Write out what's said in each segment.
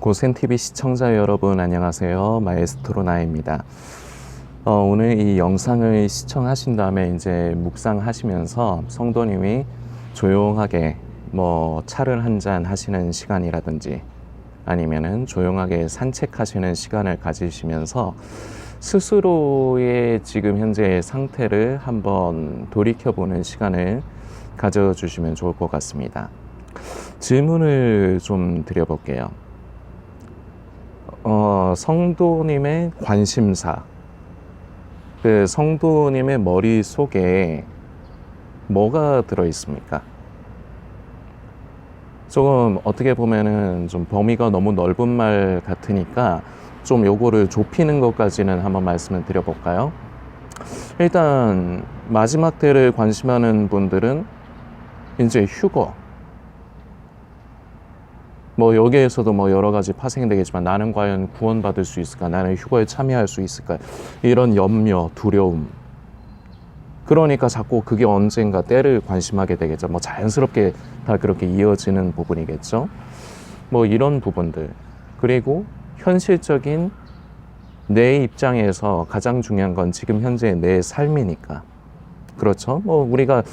고센TV 시청자 여러분 안녕하세요. 마에스트로 나입니다. 오늘 이 영상을 시청하신 다음에 이제 묵상하시면서 성도님이 조용하게 차를 한잔 하시는 시간이라든지 아니면은 조용하게 산책하시는 시간을 가지시면서 스스로의 지금 현재의 상태를 한번 돌이켜보는 시간을 가져주시면 좋을 것 같습니다. 질문을 좀 드려볼게요. 성도님의 관심사, 그 성도님의 머릿속에 뭐가 들어있습니까? 조금 어떻게 보면은 좀 범위가 너무 넓은 말 같으니까 좀 요거를 좁히는 것까지는 한번 말씀을 드려볼까요? 일단 마지막 때를 관심하는 분들은 이제 휴거, 여기에서도 여러 가지 파생이 되겠지만 나는 과연 구원받을 수 있을까? 나는 휴거에 참여할 수 있을까? 이런 염려, 두려움. 그러니까 자꾸 그게 언젠가 때를 관심하게 되겠죠. 자연스럽게 다 그렇게 이어지는 부분이겠죠. 이런 부분들. 그리고 현실적인 내 입장에서 가장 중요한 건 지금 현재 내 삶이니까. 그렇죠? 우리가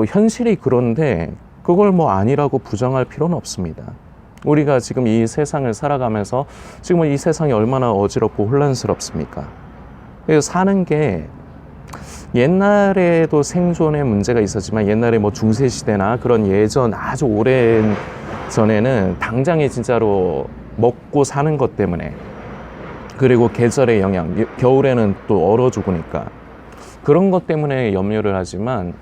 현실이 그런데 그걸 아니라고 부정할 필요는 없습니다. 우리가 지금 이 세상을 살아가면서 지금 이 세상이 얼마나 어지럽고 혼란스럽습니까? 그래서 사는 게 옛날에도 생존에 문제가 있었지만 옛날에 중세시대나 그런 예전 아주 오랜 전에는 당장에 진짜로 먹고 사는 것 때문에 그리고 계절의 영향, 겨울에는 또 얼어 죽으니까 그런 것 때문에 염려를 하지만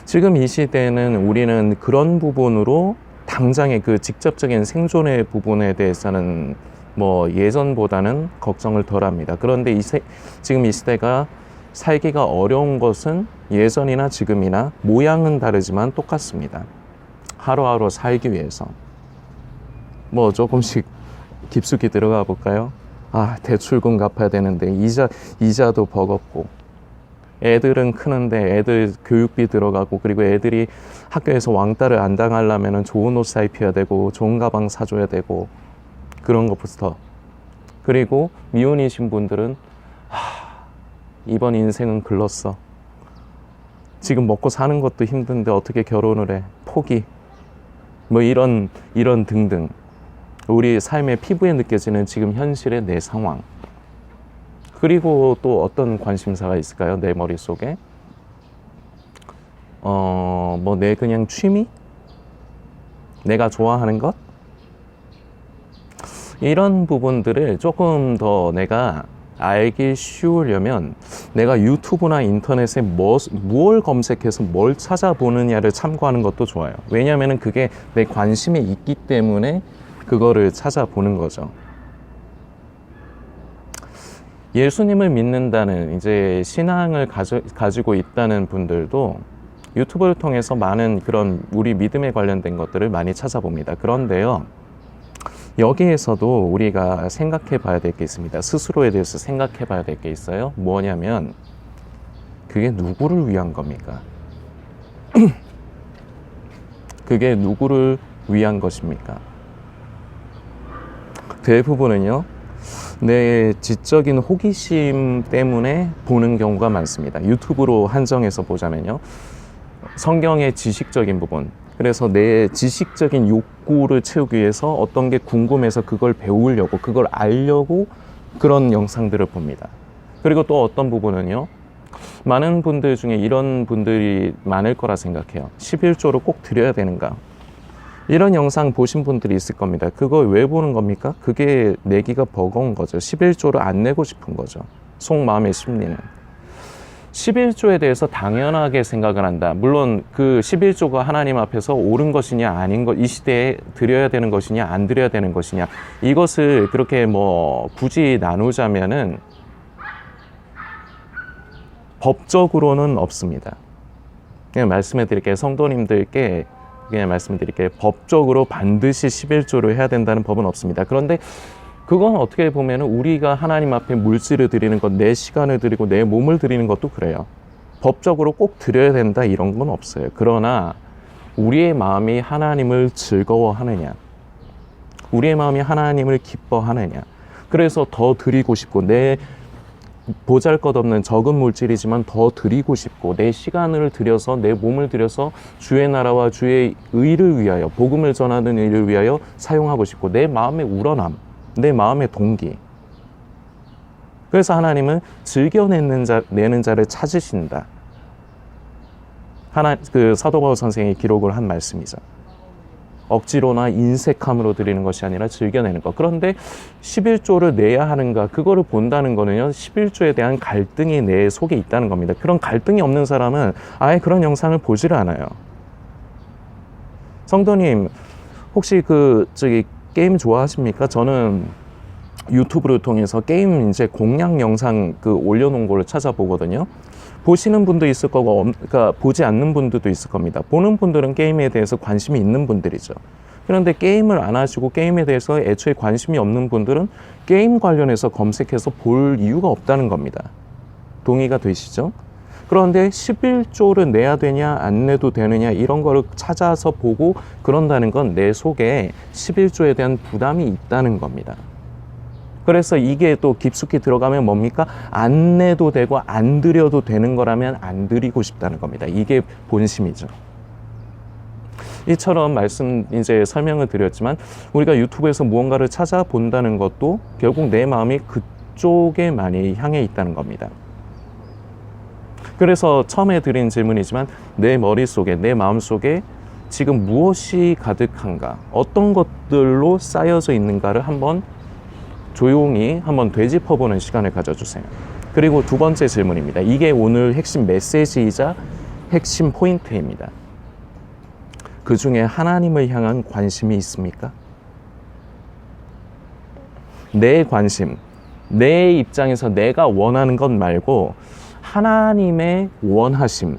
지금 이 시대는 우리는 그런 부분으로 당장의 그 직접적인 생존의 부분에 대해서는 예전보다는 걱정을 덜 합니다. 그런데 지금 이 시대가 살기가 어려운 것은 예전이나 지금이나 모양은 다르지만 똑같습니다. 하루하루 살기 위해서. 조금씩 깊숙이 들어가 볼까요? 대출금 갚아야 되는데 이자도 버겁고 애들은 크는데 애들 교육비 들어가고 그리고 애들이 학교에서 왕따를 안 당하려면 좋은 옷 사입혀야 되고 좋은 가방 사줘야 되고 그런 것부터 그리고 미혼이신 분들은 이번 인생은 글렀어. 지금 먹고 사는 것도 힘든데 어떻게 결혼을 해. 포기. 이런 등등 우리 삶의 피부에 느껴지는 지금 현실의 내 상황. 그리고 또 어떤 관심사가 있을까요? 내 머릿속에 내 그냥 취미? 내가 좋아하는 것? 이런 부분들을 조금 더 내가 알기 쉬우려면 내가 유튜브나 인터넷에 무엇 검색해서 뭘 찾아보느냐를 참고하는 것도 좋아요. 왜냐하면 그게 내 관심이 있기 때문에 그거를 찾아보는 거죠. 예수님을 믿는다는 이제 신앙을 가지고 있다는 분들도 유튜브를 통해서 많은 그런 우리 믿음에 관련된 것들을 많이 찾아봅니다. 그런데요, 여기에서도 우리가 생각해 봐야 될 게 있습니다. 스스로에 대해서 생각해 봐야 될 게 있어요. 뭐냐면 그게 누구를 위한 겁니까? 그게 누구를 위한 것입니까? 대부분은요, 내 지적인 호기심 때문에 보는 경우가 많습니다. 유튜브로 한정해서 보자면요, 성경의 지식적인 부분, 그래서 내 지식적인 욕구를 채우기 위해서 어떤 게 궁금해서 그걸 배우려고 그걸 알려고 그런 영상들을 봅니다. 그리고 또 어떤 부분은요, 많은 분들 중에 이런 분들이 많을 거라 생각해요. 11조를 꼭 드려야 되는가? 이런 영상 보신 분들이 있을 겁니다. 그걸 왜 보는 겁니까? 그게 내기가 버거운 거죠. 11조를 안 내고 싶은 거죠. 속마음의 심리는. 11조에 대해서 당연하게 생각을 한다. 물론 그 11조가 하나님 앞에서 옳은 것이냐 아닌 것, 이 시대에 드려야 되는 것이냐 안 드려야 되는 것이냐, 이것을 그렇게 굳이 나누자면은 법적으로는 없습니다. 그냥 말씀해 드릴게요. 성도님들께 그냥 말씀을 드릴게요. 법적으로 반드시 11조를 해야 된다는 법은 없습니다. 그런데 그건 어떻게 보면 우리가 하나님 앞에 물질을 드리는 것, 내 시간을 드리고 내 몸을 드리는 것도 그래요. 법적으로 꼭 드려야 된다 이런 건 없어요. 그러나 우리의 마음이 하나님을 즐거워하느냐, 우리의 마음이 하나님을 기뻐하느냐. 그래서 더 드리고 싶고, 내 보잘것없는 적은 물질이지만 더 드리고 싶고, 내 시간을 들여서, 내 몸을 들여서 주의 나라와 주의 의를 위하여, 복음을 전하는 일을 위하여 사용하고 싶고, 내 마음의 우러남, 내 마음의 동기. 그래서 하나님은 즐겨내는 내는 자를 찾으신다. 사도 바울 선생이 기록을 한 말씀이죠. 억지로나 인색함으로 드리는 것이 아니라 즐겨내는 것. 그런데 11조를 내야 하는가, 그거를 본다는 거는요, 11조에 대한 갈등이 내 속에 있다는 겁니다. 그런 갈등이 없는 사람은 아예 그런 영상을 보지를 않아요. 성도님, 혹시 게임 좋아하십니까? 저는 유튜브를 통해서 게임 이제 공략 영상 올려놓은 거를 찾아보거든요. 보시는 분도 있을 거고, 그러니까 보지 않는 분들도 있을 겁니다. 보는 분들은 게임에 대해서 관심이 있는 분들이죠. 그런데 게임을 안 하시고 게임에 대해서 애초에 관심이 없는 분들은 게임 관련해서 검색해서 볼 이유가 없다는 겁니다. 동의가 되시죠? 그런데 11조를 내야 되냐 안 내도 되느냐 이런 거를 찾아서 보고 그런다는 건 내 속에 11조에 대한 부담이 있다는 겁니다. 그래서 이게 또 깊숙이 들어가면 뭡니까? 안 내도 되고 안 드려도 되는 거라면 안 드리고 싶다는 겁니다. 이게 본심이죠. 이처럼 이제 설명을 드렸지만, 우리가 유튜브에서 무언가를 찾아본다는 것도 결국 내 마음이 그쪽에 많이 향해 있다는 겁니다. 그래서 처음에 드린 질문이지만, 내 머릿속에, 내 마음속에 지금 무엇이 가득한가, 어떤 것들로 쌓여져 있는가를 한번 조용히 한번 되짚어보는 시간을 가져주세요. 그리고 두 번째 질문입니다. 이게 오늘 핵심 메시지이자 핵심 포인트입니다. 그 중에 하나님을 향한 관심이 있습니까? 내 관심, 내 입장에서 내가 원하는 것 말고 하나님의 원하심,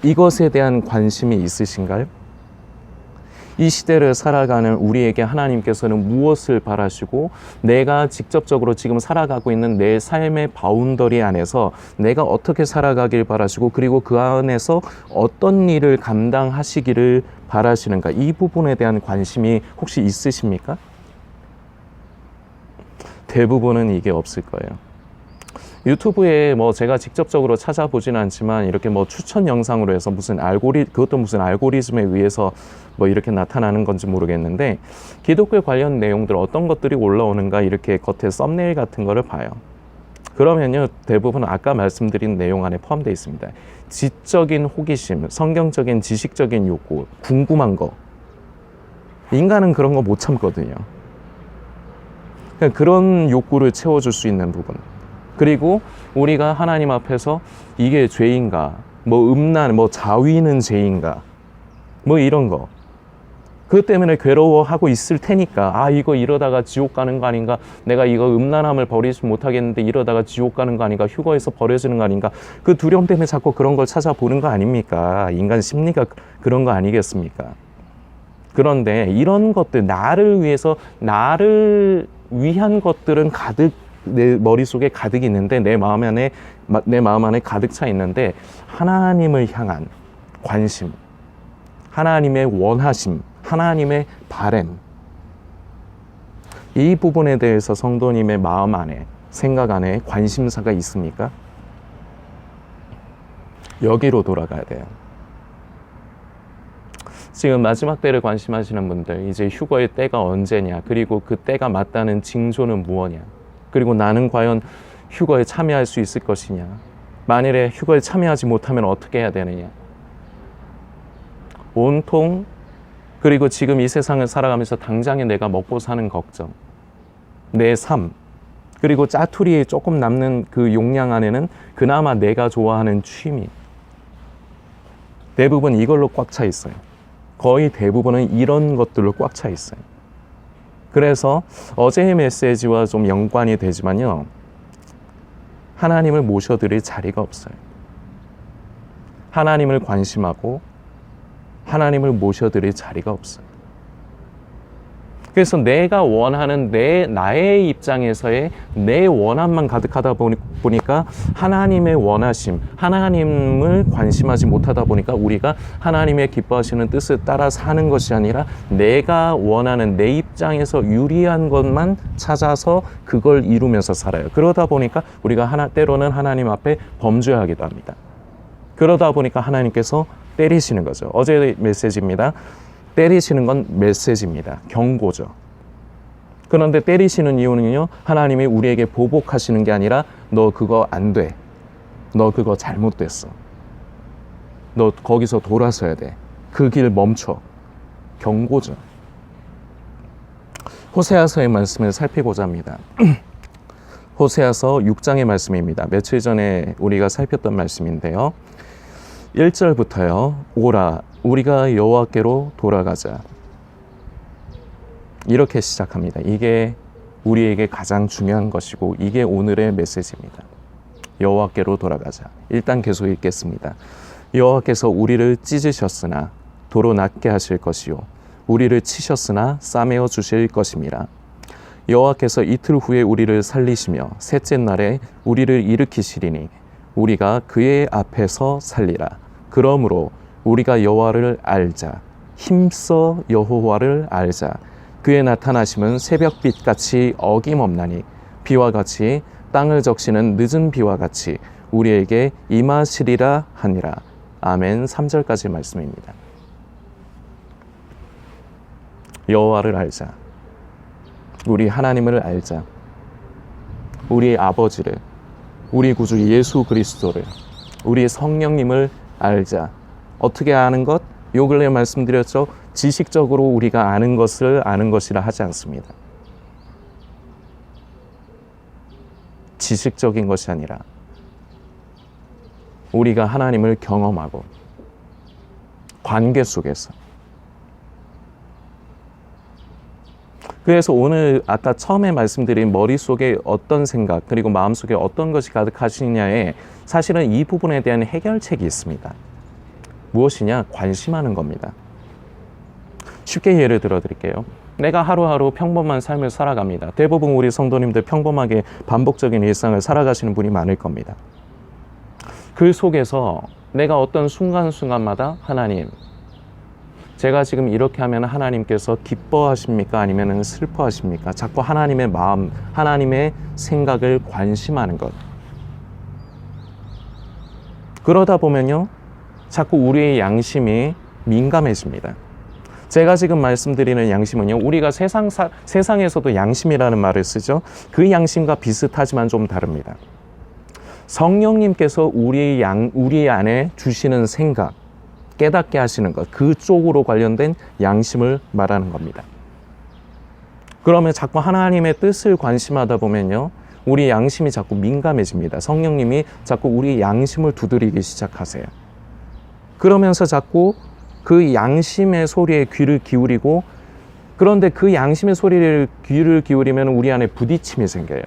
이것에 대한 관심이 있으신가요? 이 시대를 살아가는 우리에게 하나님께서는 무엇을 바라시고, 내가 직접적으로 지금 살아가고 있는 내 삶의 바운더리 안에서 내가 어떻게 살아가길 바라시고, 그리고 그 안에서 어떤 일을 감당하시기를 바라시는가, 이 부분에 대한 관심이 혹시 있으십니까? 대부분은 이게 없을 거예요. 유튜브에 제가 직접적으로 찾아보지는 않지만 이렇게 추천 영상으로 해서 그것도 무슨 알고리즘에 의해서 이렇게 나타나는 건지 모르겠는데, 기독교 관련 내용들 어떤 것들이 올라오는가 이렇게 겉에 썸네일 같은 거를 봐요. 그러면요, 대부분 아까 말씀드린 내용 안에 포함되어 있습니다. 지적인 호기심, 성경적인 지식적인 욕구, 궁금한 거. 인간은 그런 거 못 참거든요. 그런 욕구를 채워줄 수 있는 부분. 그리고 우리가 하나님 앞에서 이게 죄인가, 음란, 자위는 죄인가, 이런 거. 그것 때문에 괴로워하고 있을 테니까, 이거 이러다가 지옥 가는 거 아닌가, 내가 이거 음란함을 버리지 못하겠는데 이러다가 지옥 가는 거 아닌가, 휴거에서 버려지는 거 아닌가, 그 두려움 때문에 자꾸 그런 걸 찾아보는 거 아닙니까? 인간 심리가 그런 거 아니겠습니까? 그런데 이런 것들, 나를 위해서, 나를 위한 것들은 내 머릿속에 가득 있는데, 내 마음 안에 가득 차 있는데, 하나님을 향한 관심, 하나님의 원하심, 하나님의 바램, 이 부분에 대해서 성도님의 마음 안에, 생각 안에 관심사가 있습니까? 여기로 돌아가야 돼요. 지금 마지막 때를 관심하시는 분들, 이제 휴거의 때가 언제냐, 그리고 그 때가 맞다는 징조는 무엇이냐, 그리고 나는 과연 휴거에 참여할 수 있을 것이냐, 만일에 휴거에 참여하지 못하면 어떻게 해야 되느냐, 온통, 그리고 지금 이 세상을 살아가면서 당장에 내가 먹고 사는 걱정, 내 삶, 그리고 짜투리에 조금 남는 그 용량 안에는 그나마 내가 좋아하는 취미, 대부분 이걸로 꽉 차 있어요. 거의 대부분은 이런 것들로 꽉 차 있어요. 그래서 어제의 메시지와 좀 연관이 되지만요, 하나님을 모셔드릴 자리가 없어요. 하나님을 관심하고 하나님을 모셔드릴 자리가 없어요. 그래서 내가 원하는 나의 입장에서의 내 원함만 가득하다 보니까 하나님의 원하심, 하나님을 관심하지 못하다 보니까 우리가 하나님의 기뻐하시는 뜻을 따라 사는 것이 아니라 내가 원하는 내 입장에서 유리한 것만 찾아서 그걸 이루면서 살아요. 그러다 보니까 우리가 때로는 하나님 앞에 범죄하기도 합니다. 그러다 보니까 하나님께서 때리시는 거죠. 어제 메시지입니다. 때리시는 건 메시지입니다. 경고죠. 그런데 때리시는 이유는요, 하나님이 우리에게 보복하시는 게 아니라 너 그거 안 돼. 너 그거 잘못됐어. 너 거기서 돌아서야 돼. 그 길 멈춰. 경고죠. 호세아서의 말씀을 살피고자 합니다. 호세아서 6장의 말씀입니다. 며칠 전에 우리가 살폈던 말씀인데요. 1절부터요. 오라, 우리가 여호와께로 돌아가자. 이렇게 시작합니다. 이게 우리에게 가장 중요한 것이고 이게 오늘의 메시지입니다. 여호와께로 돌아가자. 일단 계속 읽겠습니다. 여호와께서 우리를 찢으셨으나 도로 낫게 하실 것이요 우리를 치셨으나 싸매어 주실 것임이라. 여호와께서 이틀 후에 우리를 살리시며 셋째 날에 우리를 일으키시리니 우리가 그의 앞에서 살리라. 그러므로 우리가 여호와를 알자. 힘써 여호와를 알자. 그의 나타나심은 새벽빛같이 어김없나니 비와 같이 땅을 적시는 늦은 비와 같이 우리에게 임하시리라 하니라. 아멘. 3절까지 말씀입니다. 여호와를 알자. 우리 하나님을 알자. 우리 아버지를, 우리 구주 예수 그리스도를, 우리 성령님을 알자. 어떻게 아는 것? 요 근래 말씀드렸죠. 지식적으로 우리가 아는 것을 아는 것이라 하지 않습니다. 지식적인 것이 아니라 우리가 하나님을 경험하고 관계 속에서. 그래서 오늘 아까 처음에 말씀드린 머릿속에 어떤 생각 그리고 마음속에 어떤 것이 가득하시냐에 사실은 이 부분에 대한 해결책이 있습니다. 무엇이냐? 관심하는 겁니다. 쉽게 예를 들어 드릴게요. 내가 하루하루 평범한 삶을 살아갑니다. 대부분 우리 성도님들 평범하게 반복적인 일상을 살아가시는 분이 많을 겁니다. 그 속에서 내가 어떤 순간순간마다 하나님, 제가 지금 이렇게 하면 하나님께서 기뻐하십니까? 아니면 슬퍼하십니까? 자꾸 하나님의 마음, 하나님의 생각을 관심하는 것. 그러다 보면요, 자꾸 우리의 양심이 민감해집니다. 제가 지금 말씀드리는 양심은요, 우리가 세상에서도 양심이라는 말을 쓰죠. 그 양심과 비슷하지만 좀 다릅니다. 성령님께서 우리 안에 주시는 생각, 깨닫게 하시는 것, 그쪽으로 관련된 양심을 말하는 겁니다. 그러면 자꾸 하나님의 뜻을 관심하다 보면요, 우리 양심이 자꾸 민감해집니다. 성령님이 자꾸 우리 양심을 두드리기 시작하세요. 그러면서 자꾸 그 양심의 소리에 귀를 기울이고, 그런데 그 양심의 소리를 귀를 기울이면 우리 안에 부딪힘이 생겨요.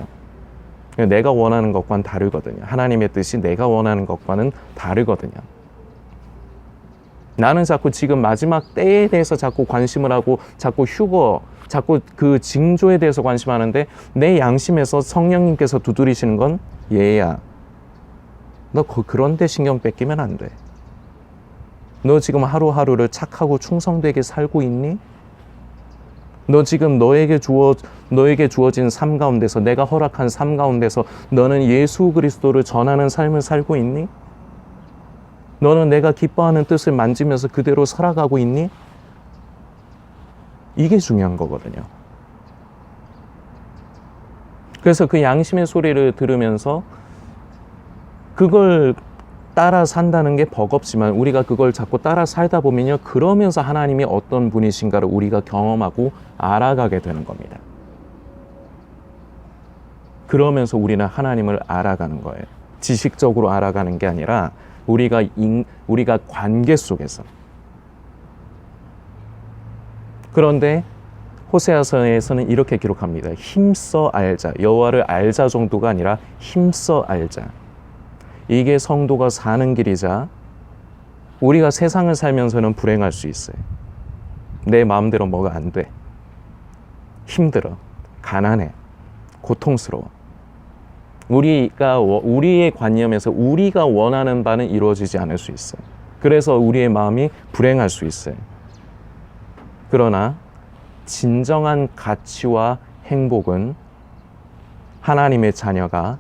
내가 원하는 것과는 다르거든요. 하나님의 뜻이 내가 원하는 것과는 다르거든요. 나는 자꾸 지금 마지막 때에 대해서 자꾸 관심을 하고 자꾸 자꾸 그 징조에 대해서 관심하는데 내 양심에서 성령님께서 두드리시는 건 얘야, 너 그런 데 신경 뺏기면 안 돼. 너 지금 하루하루를 착하고 충성되게 살고 있니? 너 지금 너에게 주어진 삶 가운데서, 내가 허락한 삶 가운데서 너는 예수 그리스도를 전하는 삶을 살고 있니? 너는 내가 기뻐하는 뜻을 만지면서 그대로 살아가고 있니? 이게 중요한 거거든요. 그래서 그 양심의 소리를 들으면서 그걸 따라 산다는 게 버겁지만 우리가 그걸 자꾸 따라 살다 보면요, 그러면서 하나님이 어떤 분이신가를 우리가 경험하고 알아가게 되는 겁니다. 그러면서 우리는 하나님을 알아가는 거예요. 지식적으로 알아가는 게 아니라 우리가 관계 속에서. 그런데 호세아서에서는 이렇게 기록합니다. 힘써 알자. 여호와를 알자 정도가 아니라 힘써 알자. 이게 성도가 사는 길이자 우리가 세상을 살면서는 불행할 수 있어요. 내 마음대로 뭐가 안 돼. 힘들어, 가난해, 고통스러워. 우리의 관념에서 우리가 원하는 바는 이루어지지 않을 수 있어요. 그래서 우리의 마음이 불행할 수 있어요. 그러나 진정한 가치와 행복은 하나님의 자녀가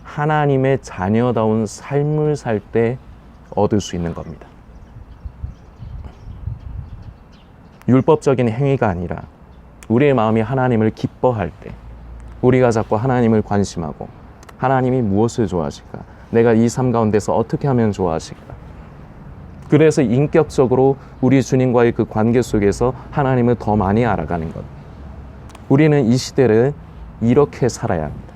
하나님의 자녀다운 삶을 살 때 얻을 수 있는 겁니다. 율법적인 행위가 아니라 우리의 마음이 하나님을 기뻐할 때, 우리가 자꾸 하나님을 관심하고 하나님이 무엇을 좋아하실까? 내가 이 삶 가운데서 어떻게 하면 좋아하실까? 그래서 인격적으로 우리 주님과의 그 관계 속에서 하나님을 더 많이 알아가는 것. 우리는 이 시대를 이렇게 살아야 합니다.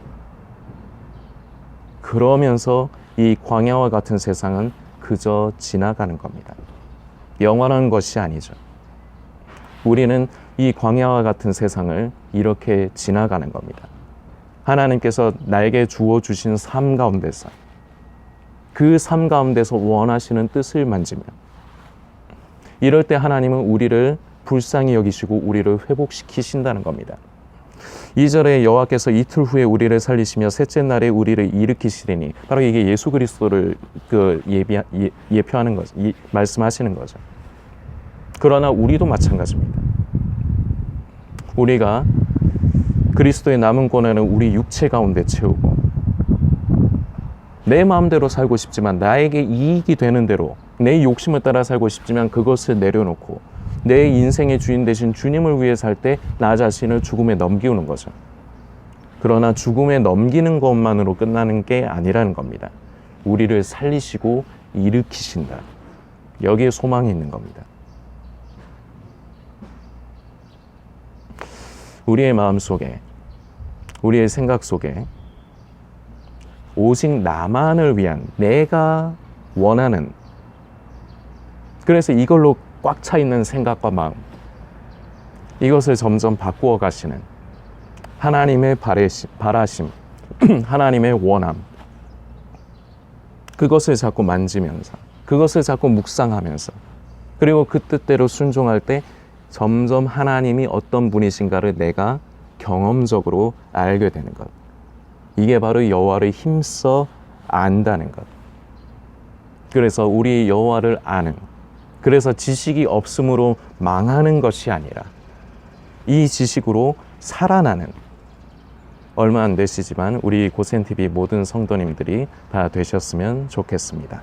그러면서 이 광야와 같은 세상은 그저 지나가는 겁니다. 영원한 것이 아니죠. 우리는 이 광야와 같은 세상을 이렇게 지나가는 겁니다. 하나님께서 나에게 주어주신 삶 가운데서, 그 삶 가운데서 원하시는 뜻을 만지며, 이럴 때 하나님은 우리를 불쌍히 여기시고 우리를 회복시키신다는 겁니다. 2절에 여호와께서 이틀 후에 우리를 살리시며 셋째 날에 우리를 일으키시리니, 바로 이게 예수 그리스도를 예표하는 거죠. 말씀하시는 거죠. 그러나 우리도 마찬가지입니다. 우리가 그리스도의 남은 권한을 우리 육체 가운데 채우고 내 마음대로 살고 싶지만 나에게 이익이 되는 대로 내 욕심을 따라 살고 싶지만 그것을 내려놓고 내 인생의 주인 되신 주님을 위해 살 때 나 자신을 죽음에 넘기는 거죠. 그러나 죽음에 넘기는 것만으로 끝나는 게 아니라는 겁니다. 우리를 살리시고 일으키신다. 여기에 소망이 있는 겁니다. 우리의 마음 속에, 우리의 생각 속에 오직 나만을 위한, 내가 원하는, 그래서 이걸로 꽉 차 있는 생각과 마음, 이것을 점점 바꾸어 가시는 하나님의 바라심, 하나님의 원함, 그것을 자꾸 만지면서, 그것을 자꾸 묵상하면서, 그리고 그 뜻대로 순종할 때 점점 하나님이 어떤 분이신가를 내가 경험적으로 알게 되는 것. 이게 바로 여호와를 힘써 안다는 것. 그래서 우리 여호와를 아는, 그래서 지식이 없음으로 망하는 것이 아니라 이 지식으로 살아나는, 얼마 안 되시지만 우리 고센TV 모든 성도님들이 다 되셨으면 좋겠습니다.